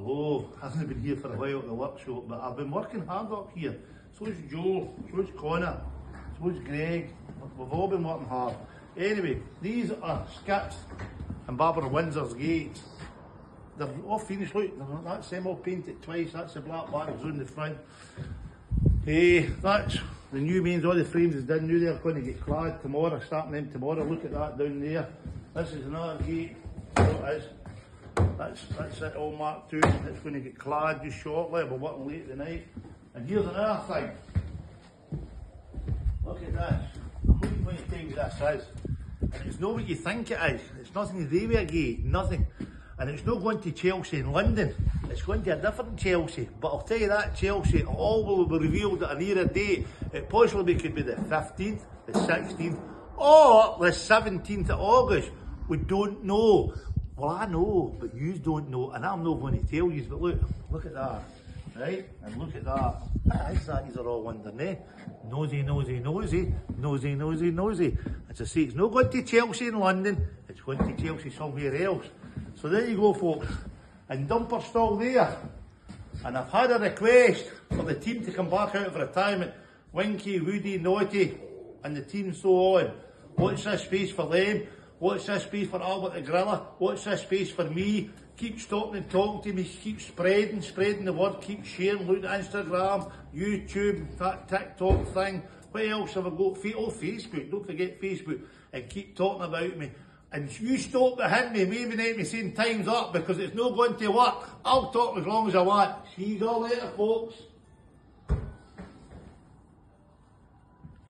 Although I haven't been here for a while at the workshop, but I've been working hard up here. So's Joe, so's Connor, so's Greg. We've all been working hard. Anyway, these are skips and Barbara Windsor's gates. They're all finished, look, that's them all painted twice, that's the black bars on the front. That's the new mains, all the frames is done now, they're going to get clad tomorrow, starting them tomorrow. Look at that down there. This is another gate, so it is. That's it all marked out, it's going to get clad just shortly, we're working late at night. And here's another thing. Look at this. I'm only going to tell you what this is. And it's not what you think it is. It's nothing to do with a gate, nothing. And it's not going to Chelsea in London. It's going to a different Chelsea. But I'll tell you that Chelsea, all will be revealed at a nearer date. It possibly could be the 15th, the 16th, or the 17th of August. We don't know. Well, I know, but you don't know, and I'm not going to tell you. But look at that, right? And look at that. These are all wondering, eh? Nosy, nosy, nosy, nosy, nosy, nosy. As I say, it's not going to Chelsea in London, it's going to Chelsea somewhere else. So there you go, folks. And Dumper's still there. And I've had a request for the team to come back out of retirement. Winky, Woody, Naughty, and the team so on. What's this space for them? What's this space for Albert the Griller? What's this space for me? Keep stopping and talking to me, keep spreading the word, keep sharing, look at Instagram, YouTube, that TikTok thing. What else have I got? Oh, Facebook, don't forget Facebook. And keep talking about me. And you stop behind me, maybe let me saying time's up because it's not going to work. I'll talk as long as I want. See you all later, folks.